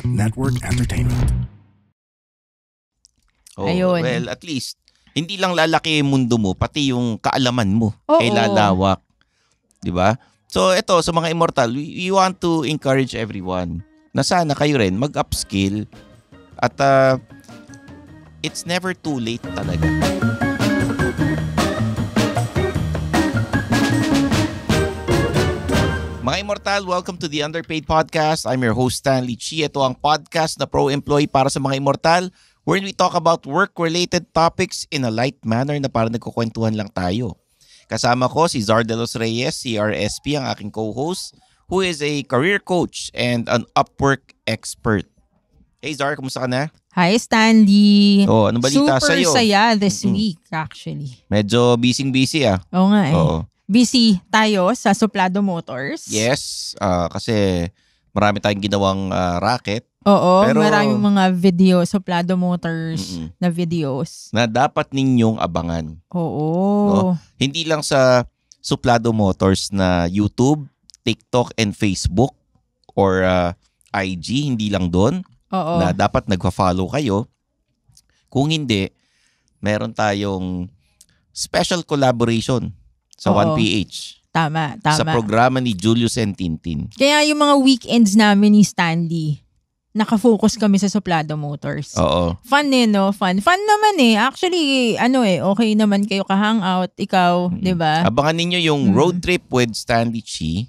Network Entertainment. Ayun. Well, at least, hindi lang lalaki yung mundo mo, pati yung kaalaman mo Oo. ay lalawak. Diba? So, ito, sa mga immortal, we want to encourage everyone na sana kayo rin mag-upskill at it's never too late talaga. Mga Immortal, welcome to the Underpaid Podcast. I'm your host, Stanley Chi. Ito ang podcast na pro-employee para sa mga Immortal, wherein we talk about work-related topics in a light manner na parang nagkukwentuhan lang tayo. Kasama ko si Zar De Los Reyes, CRSP, ang aking co-host, who is a career coach and an Upwork expert. Hey Zar, kumusta ka na? Hi, Stanley. Anong balita Super sa'yo? saya this week, actually. Medyo busy ah. Oo nga eh. Oo. Busy tayo sa Suplado Motors. Yes, kasi marami tayong ginawang racket. Oo, Pero, maraming mga video, Suplado Motors na videos. Na dapat ninyong abangan. Oo. No? Hindi lang sa Suplado Motors na YouTube, TikTok, and Facebook or IG, hindi lang doon. Oo. Na dapat nagpa-follow kayo. Kung hindi, meron tayong special collaboration sa Oo. 1PH. Tama. Sa programa ni Julius and Tintin. Kaya yung mga weekends namin ni Stanley, nakafocus kami sa Suplado Motors. Oo. Fun no? Fun naman eh. Actually, okay naman kayo ka-hangout. Ikaw, di ba? Abangan ninyo yung Road Trip with Stanley Chi.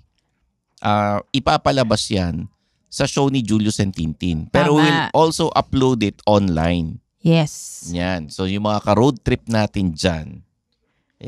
Ipapalabas yan sa show ni Julius and Tintin. Pero Tama. we'll also upload it online. Yes. Yan. So yung mga ka-road trip natin dyan,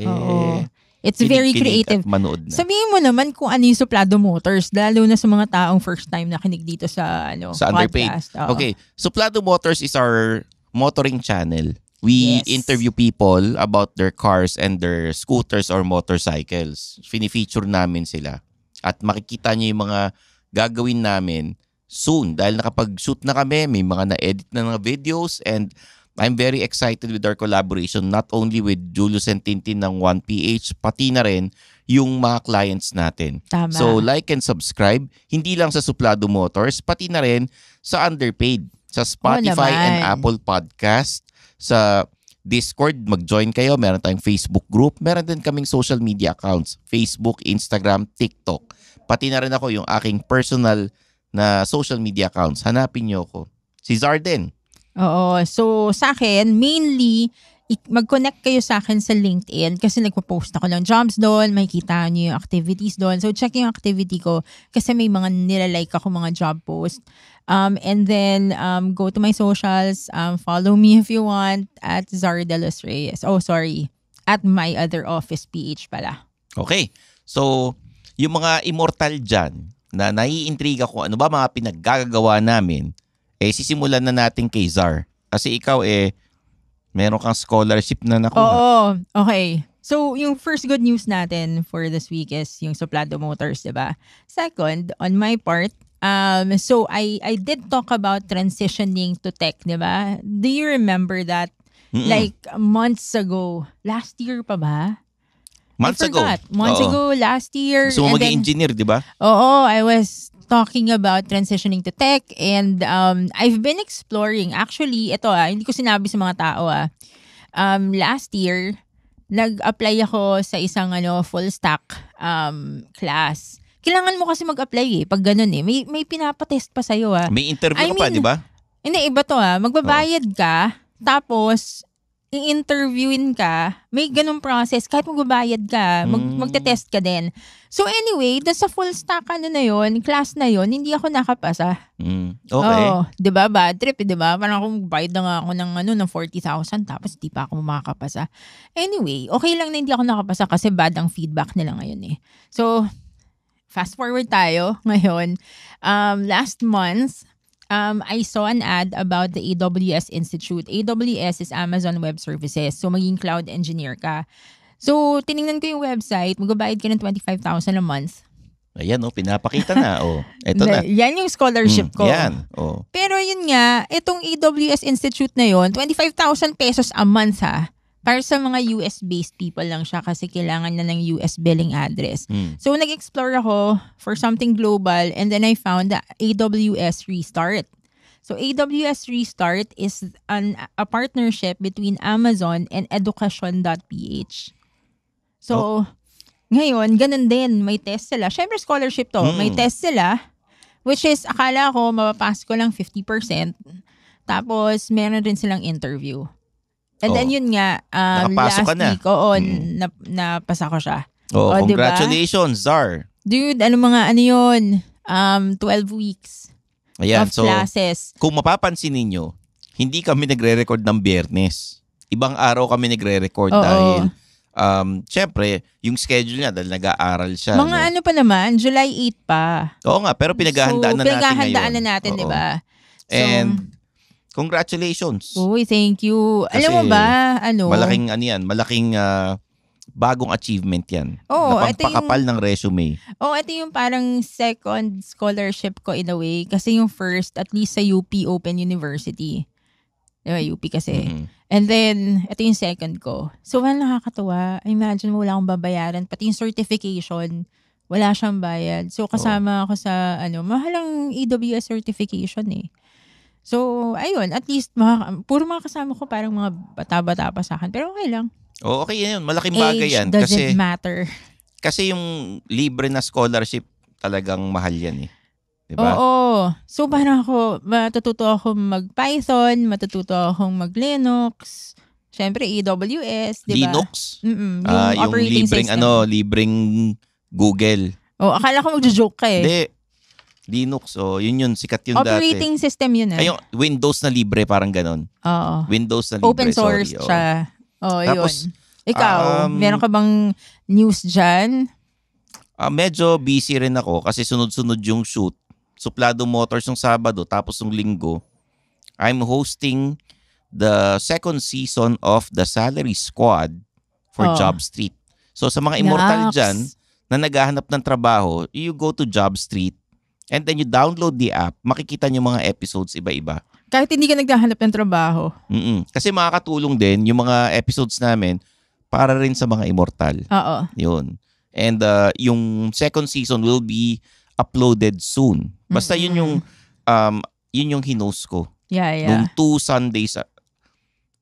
Oo. It's very kinig creative. at manood na. Sabihin mo naman kung ano yung Suplado Motors, lalo na sa mga taong first time nakinig dito sa sa Underpaid. podcast. Oo. Okay. Suplado Motors is our motoring channel. We Yes. interview people about their cars and their scooters or motorcycles. Fini-feature namin sila. At makikita niyo yung mga gagawin namin soon. Dahil nakapag-shoot na kami, may mga na-edit na mga videos, and I'm very excited with our collaboration not only with Julius and Tintin ng 1PH, pati na rin yung mga clients natin. Tama. So like and subscribe, hindi lang sa Suplado Motors, pati na rin sa Underpaid, sa Spotify naman. and Apple Podcast, sa Discord, mag-join kayo. Meron tayong Facebook group. Meron din kaming social media accounts, Facebook, Instagram, TikTok. Pati na rin ako yung aking personal na social media accounts. Hanapin niyo ako. Si Zarden. Oo. So, sa akin, mainly, mag-connect kayo sa akin sa LinkedIn kasi nagpo-post ako ng jobs doon. Makikita niyo yung activities doon. So, check yung activity ko kasi may mga nilalike ako mga job post. And then, go to my socials. Follow me if you want at Zar De Los Reyes. Oh, sorry. At my other office PH pala. Okay. So, yung mga immortal dyan na naiintriga kung ano ba mga pinaggagawa namin, sisimulan na natin kay Zar. Kasi ikaw meron kang scholarship na nakuha. Oo. Okay. So, yung first good news natin for this week is yung Suplado Motors, diba? Second, on my part, so I did talk about transitioning to tech, diba? Do you remember that? Like months ago, last year pa ba? Months ago, last year. Gusto mo maging engineer, di ba? Oo, I was talking about transitioning to tech and I've been exploring. Actually, ito hindi ko sinabi sa mga tao last year, nag-apply ako sa isang full stack class. Kailangan mo kasi mag-apply pag ganun May pinapatest pa sa'yo May interview pa, di ba? Hindi, iba to magbabayad ka, tapos i-interviewin ka, may ganung process. Kahit magbabayad ka, magte-test ka din. So anyway, sa full stack class na yun, hindi ako nakapasa. Okay. Oh, 'di ba? Bad trip, 'di ba? Parang kung bayad na nga ako ng 40,000 tapos hindi pa ako makakapasa. Anyway, okay lang na hindi ako nakapasa kasi bad ang feedback nila ngayon So, fast forward tayo ngayon. Last month, I saw an ad about the AWS Institute. AWS is Amazon Web Services. So, maging cloud engineer ka. So, tiningnan ko yung website. Magbabayad ka ng 25,000 a month. Ayan, pinapakita na. Eto na. Yan yung scholarship ko. Yan. Pero yun nga, itong AWS Institute na yun, 25,000 pesos a month Para sa mga US-based people lang siya kasi kailangan na ng US billing address. So, nag-explore ako for something global and then I found the AWS Restart. So AWS Restart is a partnership between Amazon and education.ph. So, ngayon, ganun din. May test sila. Syempre, scholarship to. May test sila, which is, akala ko, mapapasok ko lang 50%. Tapos, meron rin silang interview. And then, yun nga, Nakapasok last ka na. week, napasa ko siya. Congratulations, Zar. Dude, ano yun? 12 weeks Ayan, of classes. Kung mapapansin ninyo, hindi kami nagre-record ng Biyernes. Ibang araw kami nagre-record dahil syempre, yung schedule niya dahil nag-aaral siya. Mga ano pa naman, July 8 pa. Oo nga, pero pinaghahandaan na natin ngayon. Pinaghahandaan na natin, di ba? And congratulations. Uy, thank you. Kasi alam mo ba, malaking bagong achievement yan. Oo, Napagpakapal ng resume. Ito yung parang second scholarship ko in a way. Kasi yung first, at least sa UP Open University. Diba, UP kasi. Mm-hmm. And then, ito yung second ko. So, nakakatawa. Imagine mo, wala akong babayaran. Pati yung certification, wala siyang bayad. So, kasama ako sa, mahalang AWS certification eh. So, ayun, at least, puro mga kasama ko, parang mga bata-bata pa sa akin. Pero okay lang. Okay yan. Malaking bagay yan. Age doesn't matter. Kasi yung libre na scholarship, talagang mahal yan eh. Diba? Oo. So parang matututo ako mag-Python, matututo akong mag-Linux, syempre AWS, diba? Linux? Yung libreng operating system. libreng Google. Akala ko mag-joke ka eh. Hindi. Linux, yun sikat yun operating dati. System yun eh. Yung Windows na libre, parang ganon. Oo. Windows na libre, open source siya. Tapos, yun. Ikaw, meron ka bang news dyan? Medyo busy rin ako kasi sunod-sunod yung shoot. Suplado Motors yung Sabado, tapos yung Linggo, I'm hosting the second season of The Salary Squad for Job Street. So sa mga immortal dyan na naghahanap ng trabaho, you go to Job Street and then you download the app, makikita nyo mga episodes iba-iba. Kahit hindi ka naghahanap ng trabaho. Kasi makakatulong din yung mga episodes namin para rin sa mga immortal. Oo. Yun. And yung second season will be uploaded soon. Basta yun yung hinost ko. Yeah. Nung 2 Sundays,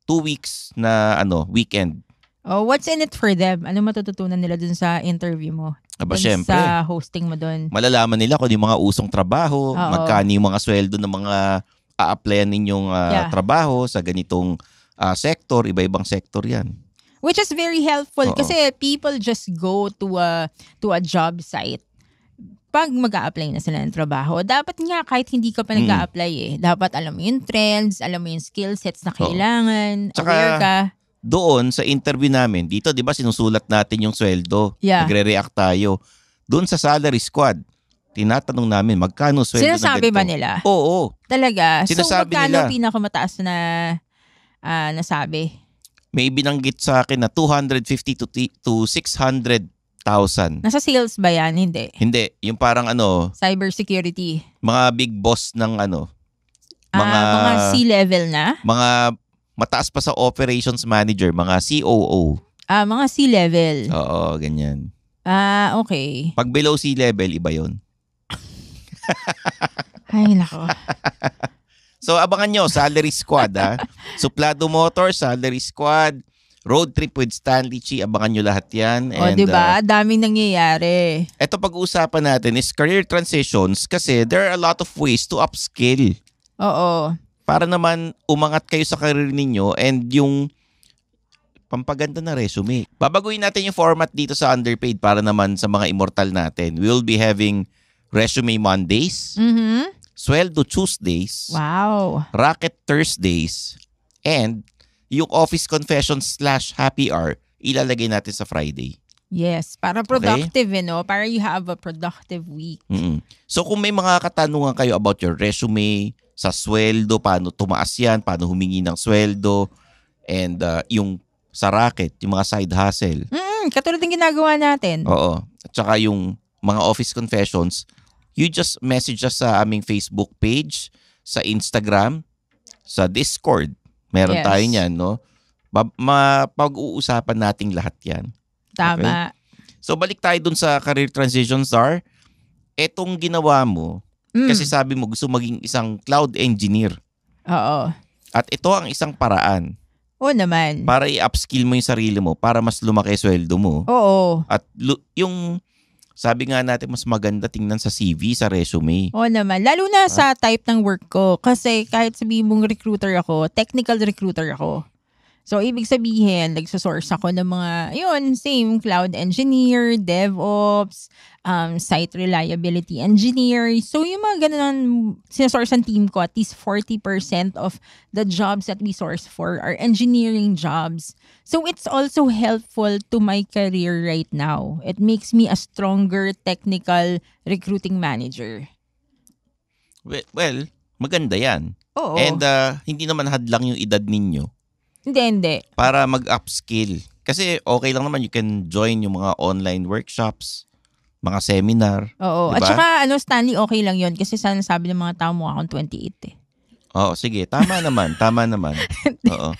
2 weeks na weekend. What's in it for them? Ano matututunan nila dun sa interview mo? Syempre. Sa hosting mo dun? Malalaman nila kung yung mga usong trabaho, magkano yung mga sweldo ng mga a-applyan ninyong trabaho sa ganitong sector, iba-ibang sector yan. Which is very helpful kasi people just go to a job site. Pag mag-a-apply na sila ng trabaho, dapat nga kahit hindi ka pa nag-a-apply dapat alam mo yung trends, alam mo yung skill sets na kailangan, aware ka. Doon sa interview namin, dito 'di ba sinusulat natin yung sweldo, nagre-react tayo. Doon sa Salary Squad, tinatanong namin magkano sweldo ng ganito. Sinasabi ba nila? Oo. Talaga? Sinasabi so magkano nila. pinakamataas na nasabi? May binanggit sa akin na 250 to 600,000. Nasa sales ba yan? Hindi. Hindi. Yung parang cybersecurity. Mga big boss ng mga C-level na? Mga mataas pa sa operations manager, mga COO. Mga C-level. Oo, ganyan. Okay. Pag below C-level, iba yun. Ay, nako. So, abangan nyo, Salary Squad, ha? Suplado Motors, Salary Squad, Road Trip with Stanley Chi, abangan nyo lahat yan. And, diba? Daming nangyayari. Ito pag-uusapan natin is career transitions kasi there are a lot of ways to upskill. Oo. Para naman umangat kayo sa career ninyo and yung pampaganda na resume. Babaguhin natin yung format dito sa Underpaid para naman sa mga immortal natin. We will be having Resume Mondays, Sweldo Tuesdays, wow, Racket Thursdays, and yung Office Confessions / Happy Hour, ilalagay natin sa Friday. Yes, para productive, para you have a productive week. So kung may mga katanungan kayo about your resume, sa sweldo, paano tumaas yan, paano humingi ng sweldo, and yung sa Racket, yung mga side hustle. Katulad ng ginagawa natin. Oo. At saka yung mga Office Confessions, you just message us sa aming Facebook page, sa Instagram, sa Discord. Meron tayo niyan, no? Mapag-uusapan nating lahat yan. Tama. Okay? So balik tayo dun sa career transitions, Zar. Etong ginawa mo, Kasi sabi mo gusto maging isang cloud engineer. Oo. At ito ang isang paraan Oo naman. para i-upskill mo yung sarili mo para mas lumaki sweldo mo. Oo. At yung sabi nga natin mas maganda tingnan sa CV, sa resume. Oo naman. Lalo na sa type ng work ko. Kasi kahit sabihin mong recruiter ako, technical recruiter ako. So, ibig sabihin, nagsosource ako ng mga, same, cloud engineer, DevOps, site reliability engineer. So, yung mga ganun, sinasource ang team ko, at least 40% of the jobs that we source for are engineering jobs. So, it's also helpful to my career right now. It makes me a stronger technical recruiting manager. Well, maganda yan. Oo. And hindi naman hadlang yung edad ninyo. Hindi. Para mag-upskill. Kasi okay lang naman, you can join yung mga online workshops, mga seminar. Oo. Diba? At saka, Stanley, okay lang yun. Kasi sana sabi ng mga tao mo akong 28 eh. Oo, sige. Tama naman. Oo.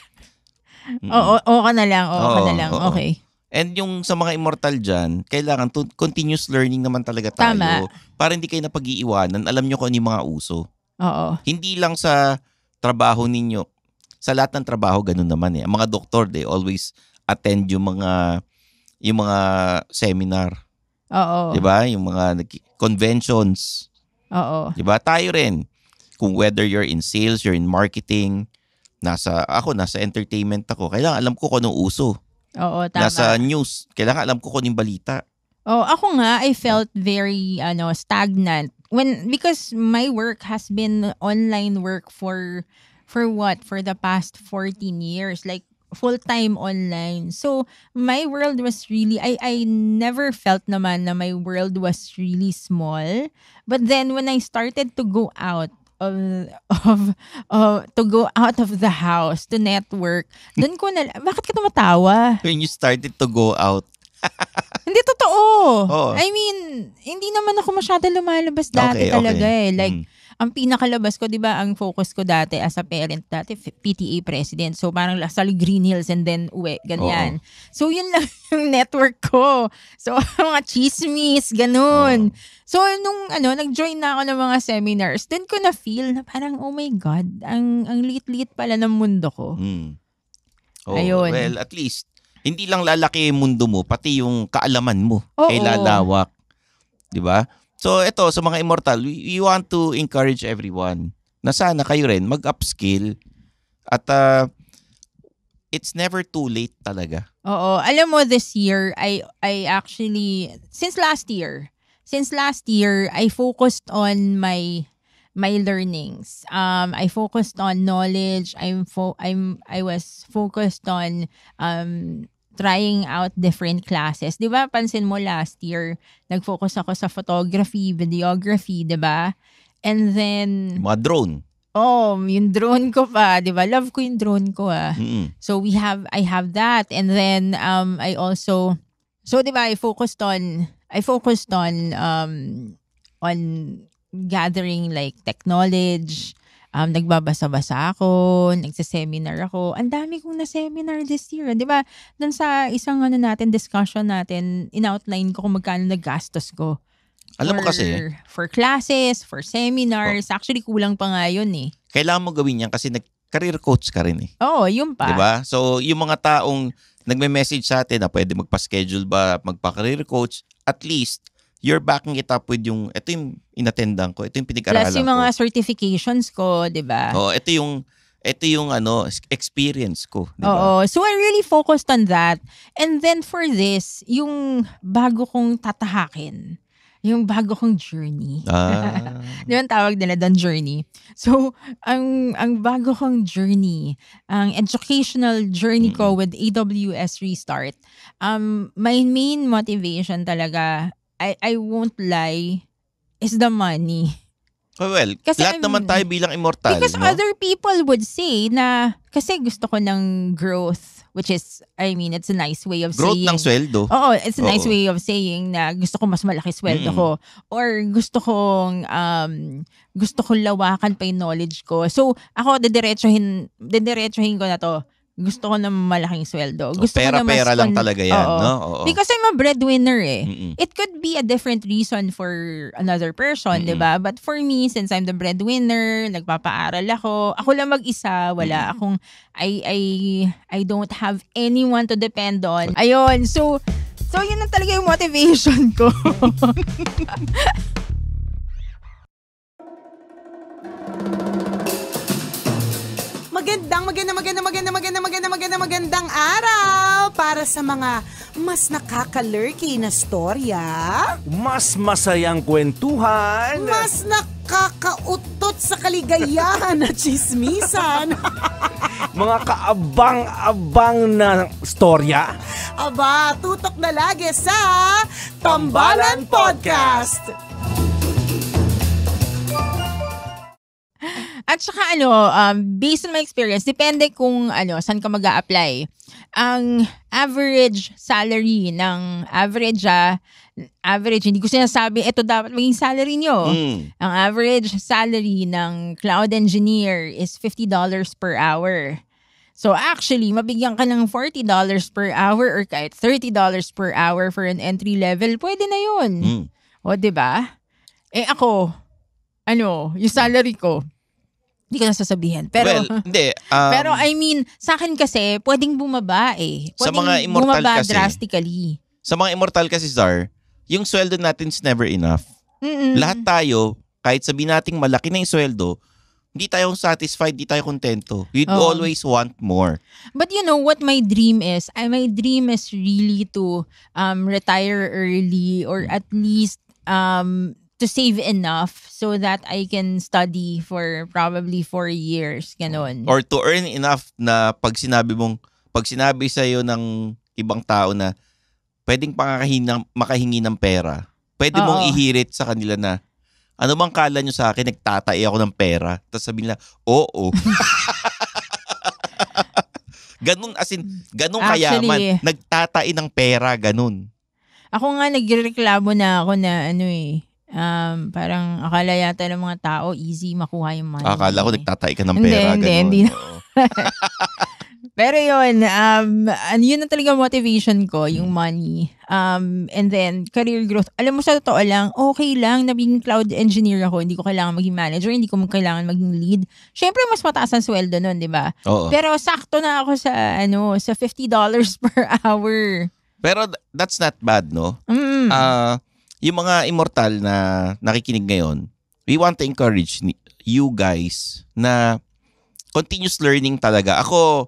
Oo ka na lang. Oo. Okay. And yung sa mga immortal dyan, kailangan continuous learning naman talaga tayo. Tama. Para hindi kayo napag-iiwanan. Alam nyo kung ano yung mga uso. Oo. Hindi lang sa trabaho ninyo. Sa lahat ng trabaho, ganun naman eh. Ang mga doktor, they always attend yung mga seminar. Oo. Diba? Yung mga conventions. Oo. Diba? Tayo rin. Kung whether you're in sales, you're in marketing, nasa entertainment ako, kailangan alam ko kung anong uso. Oo, tama. Nasa news, kailangan alam ko kung anong balita. Oh, ako nga, I felt very stagnant because my work has been online work for the past 14 years, like full-time online. So my world was really, I never felt naman na my world was really small. But then when I started to go out to go out of the house to network, doon ko na, bakit ka tumatawa? When you started to go out. Hindi totoo. Oh. I mean, hindi naman ako masyado lumalabas dati talaga eh. Like, ang pinakalabas ko, di ba, ang focus ko dati as a parent dati, PTA president. So, parang Lasal Green Hills and then uwi, ganyan. So, yun lang yung network ko. So, mga chismis, ganun. So, nung nag-join na ako ng mga seminars, dun ko na-feel na parang, oh my God, ang liit-liit pala ng mundo ko. Ayun. Well, at least, hindi lang lalaki yung mundo mo, pati yung kaalaman mo ay Oo. lalawak. Diba? So, ito, sa mga immortal, we want to encourage everyone na sana kayo rin mag-upskill at it's never too late talaga. Oo. Alam mo, this year, I actually, since last year, I focused on my learnings. I focused on knowledge. I was focused on trying out different classes. 'Di ba? Pansin mo last year, nag-focus ako sa photography, videography, 'di ba? And then Mga drone. yung drone ko pa, 'di ba? Love ko yung drone ko ah. So I have that, and then I also, so 'di ba, I focused on gathering like tech knowledge. Nagbabasa-basa ako, nagsaseminar ako. Ang dami kong na-seminar this year. Di ba? Doon sa isang discussion natin, in-outline ko kung magkano naggastos ko. Alam mo kasi, for classes, for seminars. Actually, kulang pa nga yun eh. kailangan mo gawin yan kasi career coach ka rin eh. Oo, yun pa. Diba? So, yung mga taong nagme-message sa atin na pwede magpa-schedule ba, magpa-career coach, at least, you're backing it up with ito yung inattendan ko, ito yung pinag-aralan ko. Plus yung mga certifications ko, di ba? Oo, ito yung experience ko, di ba? Oo, so I really focused on that. And then for this, yung bago kong tatahakin, yung bago kong journey. Di ba ang tawag nila doon, journey? So, ang bago kong journey, ang educational journey ko with AWS Restart, my main motivation talaga, I won't lie, is the money. Well, Kasi lahat naman tayo bilang immortal. Because no? other people would say na, kasi gusto ko ng growth, which is, I mean, it's a nice way of growth saying. ng sweldo. Oo, it's a nice way of saying na gusto ko mas malaki sweldo ko. Or gusto kong lawakan pa yung knowledge ko. So, ako, dediretsuhin ko na to. Gusto ko na malaking sweldo. Gusto ko na Pera lang talaga yan, no? Oo. Because I'm a breadwinner eh. Mm-mm. It could be a different reason for another person, di ba? But for me, since I'm the breadwinner, nagpapaaral ako lang mag-isa, wala akong, I don't have anyone to depend on. Ayun, so yun na talaga yung motivation ko. Magandang araw para sa mga mas nakaka-lurky na storya, Mas masayang kwentuhan. mas nakakautot sa kaligayahan na chismisan. Mga kaabang-abang na storya. Aba, tutok na lagi sa Tambalan Podcast. At saka based on my experience, depende kung saan ka mag-a-apply. Ang average salary ng average, hindi ko sinasabi, ito dapat maging salary nyo. Ang average salary ng cloud engineer is $50 per hour. So actually, mabigyan ka ng $40 per hour or kahit $30 per hour for an entry level, pwede na yun. O, diba? Ako, yung salary ko, hindi ko na sasabihin. Pero, hindi. pero I mean, sa akin kasi, pwedeng bumaba eh. Sa Pwedeng mga immortal bumaba kasi, drastically. Sa mga immortal kasi, Zar, yung sweldo natin is never enough. Lahat tayo, kahit sabihin nating malaki na yung sweldo, hindi tayo satisfied, hindi tayo kontento. We'd always want more. But you know what my dream is? My dream is really to retire early or at least to save enough so that I can study for probably 4 years, ganon. Or to earn enough na pag sinabi sa'yo ng ibang tao na pwedeng makahingi ng pera, pwede mong ihirit sa kanila na, ano bang kala nyo sa akin, nagtatai ako ng pera? Tapos sabihin nila, oo. Ganun, ganun kayaman. Nagtatai ng pera, ganun. Ako nga, nagreklamo na ako na parang akala yata ng mga tao easy makuha yung money. Akala ko nagtatay ka ng pera. Hindi. Pero yun, yun na talaga motivation ko, yung money. And then, career growth. Alam mo, sa totoo lang, okay lang na maging cloud engineer ako. Hindi ko kailangan maging manager, hindi ko kailangan maging lead. Syempre, mas mataas ang sweldo nun, di ba? Pero sakto na ako sa $50 per hour. Pero that's not bad, no? Yung mga immortal na nakikinig ngayon, we want to encourage you guys na continuous learning talaga. Ako,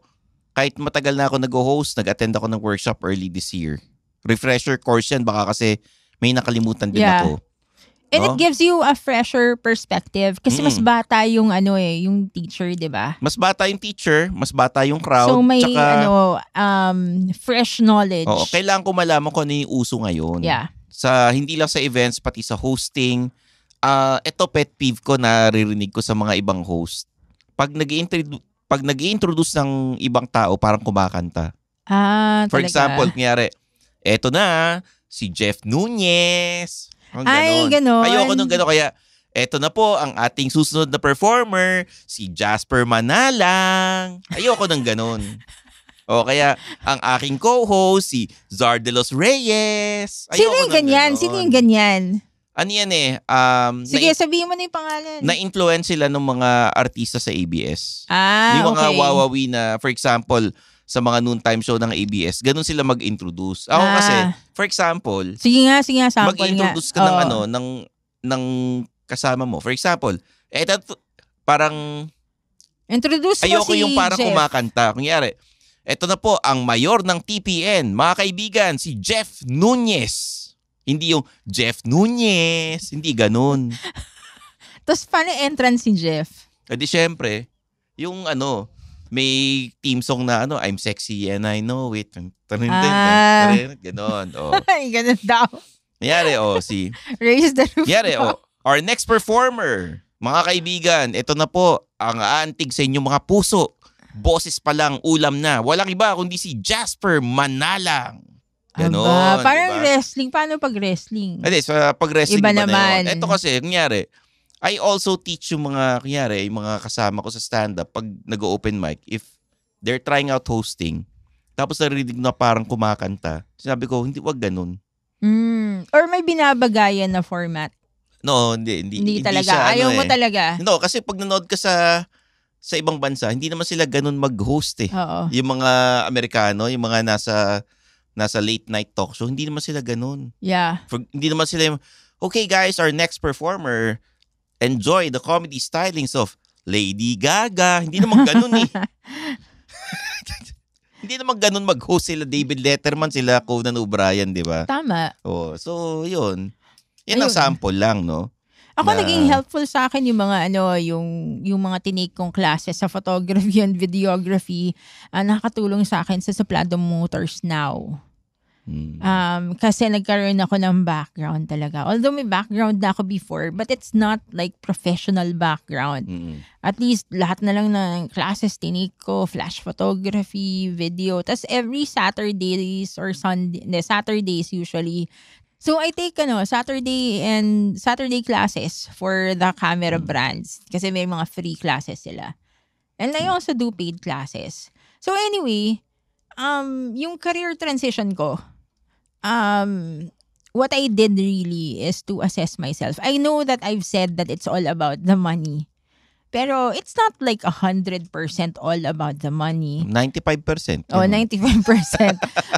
kahit matagal na ako nag-host, nag-attend ako ng workshop early this year. Refresher course yan, baka kasi may nakalimutan din ako. And it gives you a fresher perspective kasi mas bata yung yung teacher, 'di ba? Mas bata yung teacher, mas bata yung crowd. So may tsaka, fresh knowledge. Kailangan ko malaman kung ano yung uso ngayon. Yeah. Hindi lang sa events, pati sa hosting. Ito pet peeve ko, naririnig ko sa mga ibang host. Pag nag-i-introduce ng ibang tao, parang kumakanta. For example, kunyari, eto na, si Jeff Nunez. Ganon. Ayoko nung ganon. Kaya, eto na po ang ating susunod na performer, si Jasper Manalang. Ayoko nung ganon. O kaya, ang aking co-host, si Zar de los Reyes. Sino yung ganyan? Ano yan sige, sabihin mo na yung pangalan. Na-influence sila ng mga artista sa ABS. Yung mga okay. wawawi na, for example, sa mga noontime show ng ABS, ganun sila mag-introduce. Ako kasi, for example, sige nga, sample mag-introduce ka ng ng kasama mo. For example, parang introduce mo ayoko si yung parang Jeff. kumakanta. Kunyari, eto na po ang mayor ng TPN, mga kaibigan, si Jeff Nunez. Hindi yung Jeff Nunez, hindi ganun. Tapos paano entrance si Jeff? Di syempre, yung may team song na I'm sexy and I know it. Ganon. Ay, ganon daw. Nangyari, Raise the roof. Nangyari, our next performer, mga kaibigan, ito na po, ang aantig sa inyong mga puso. Boses pa lang, ulam na. Walang iba kundi si Jasper Manalang. Ganon. Parang diba? Wrestling. Paano pag wrestling? Hindi, sa pag-wrestling iba naman. naman. Ito kasi, kunyari, I also teach yung mga kasama ko sa stand-up pag nag-open mic. If they're trying out hosting. Tapos narinig na parang kumakanta. Sinabi ko, wag ganun. Or may binabagayan na format. No, hindi talaga. siya, Ayaw mo talaga. No, kasi pag nanood ka sa ibang bansa, hindi naman sila ganun mag-host eh. Oo. Yung mga Amerikano, yung mga nasa late night talk show, hindi naman sila ganun. Yeah. Hindi naman sila yung, okay guys, our next performer, enjoy the comedy stylings of Lady Gaga. Hindi naman ganun eh. Hindi naman ganun mag-host sila David Letterman, sila Conan O'Brien, di ba? Tama. Oh, so yun. Yan ang sample lang, no? Ako naging helpful sa akin yung mga yung mga tinake kong classes sa photography and videography. Nakakatulong sa akin sa Suplado Motors now. Kasi nagkaroon ako ng background talaga. Although may background na ako before, but it's not like professional background. At least lahat na lang ng classes tinake ko, flash photography, video. Tas every Saturdays or Saturdays usually. So I take Saturday classes for the camera brands kasi may mga free classes sila. And I also do paid classes. So anyway, yung career transition ko, what I did really is to assess myself. I know that I've said that it's all about the money. Pero it's not like 100% all about the money. 95%. Oh, 95%.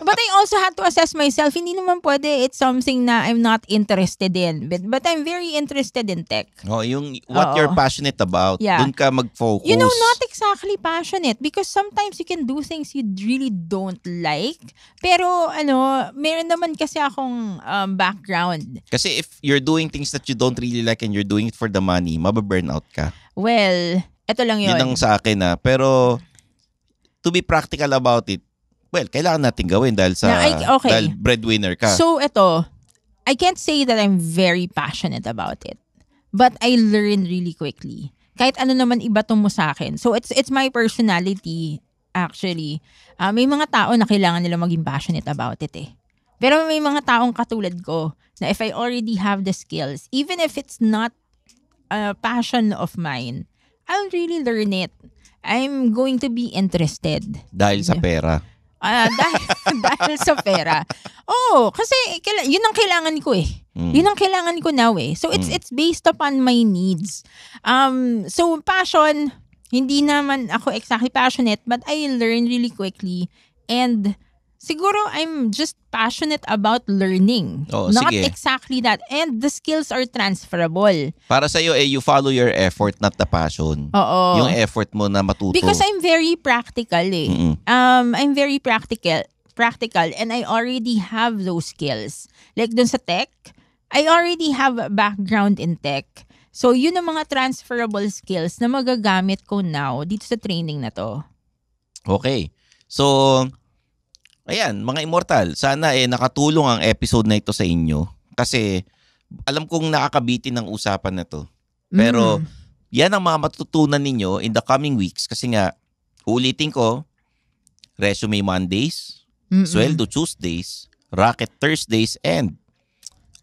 But I also had to assess myself. Hindi naman pwede. It's something na I'm not interested in. But I'm very interested in tech. Oh, yung what you're passionate about, dun ka mag-focus. You know, not exactly passionate because sometimes you can do things you really don't like. Pero meron naman kasi akong background. Kasi if you're doing things that you don't really like and you're doing it for the money, mababurnout ka. Well, eto lang yun. Yun ang sa akin pero to be practical about it, well, kailangan natin gawin dahil dahil breadwinner ka. So, eto, I can't say that I'm very passionate about it. But I learn really quickly. Kahit ano naman ibato mo sa akin. So, it's my personality, actually. May mga tao na kailangan nila maging passionate about it eh. Pero may mga taong katulad ko na if I already have the skills, even if it's not a passion of mine, I'll really learn it. I'm going to be interested. Dahil sa pera. Dahil sa pera. Oh, kasi yun ang kailangan ko eh. Yun ang kailangan ko now eh. So it's based upon my needs. So passion, hindi naman ako exactly passionate, but I learn really quickly. And siguro I'm just passionate about learning. Oh, not sige. exactly that. And the skills are transferable. Para sa'yo, you follow your effort, not the passion. Oo. Yung effort mo na matuto. Because I'm very practical eh. I'm very practical and I already have those skills. Like dun sa tech, I already have a background in tech. So yun ang mga transferable skills na magagamit ko now dito sa training na to. Okay. So, ayan, mga immortal, sana nakatulong ang episode na ito sa inyo. Kasi alam kong nakakabitin ng usapan na to. Pero yan ang mga matutunan ninyo in the coming weeks. Kasi nga, ulitin ko, resume Mondays, sweldo Tuesdays, racket Thursdays, and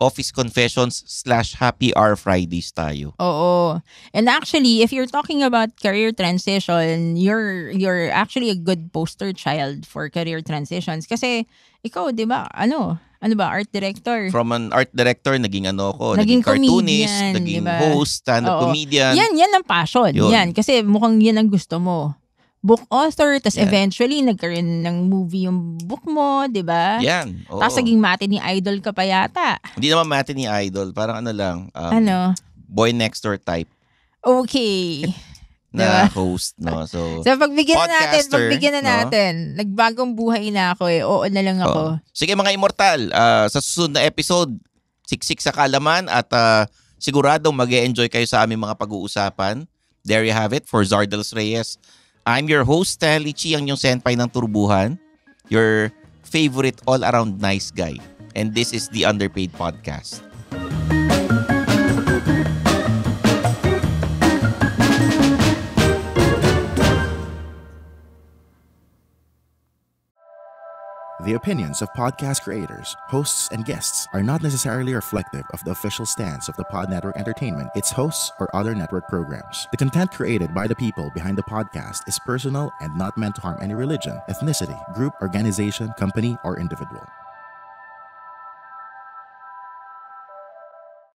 Office Confessions / Happy Hour Fridays tayo. Oo. And actually, if you're talking about career transition, you're actually a good poster child for career transitions. Kasi ikaw, di ba, ano ba, art director? From an art director, naging naging cartoonist, comedian, naging diba? host, stand-up comedian. Yan ang passion. Yun. Yan, kasi mukhang yan ang gusto mo. Book author, tas eventually nagkaroon ng movie yung book mo, di ba? Yan. Oo. Tapos naging matinee idol ka pa yata. Hindi naman matinee idol. Parang lang. Boy next door type. Okay. Na diba? host, no? So pagbigyan podcaster, na natin. Nagbagong buhay na ako eh. Oo na lang ako. Sige mga immortal, sa susunod na episode, siksik sa kalaman at siguradong mag-e-enjoy kayo sa aming mga pag-uusapan. There you have it for Zardels Reyes. I'm your host, Lichi, ang yung senpai ng turbuhan. Your favorite all-around nice guy. And this is the Underpaid Podcast. The opinions of podcast creators, hosts, and guests are not necessarily reflective of the official stance of the Pod Network Entertainment, its hosts, or other network programs. The content created by the people behind the podcast is personal and not meant to harm any religion, ethnicity, group, organization, company, or individual.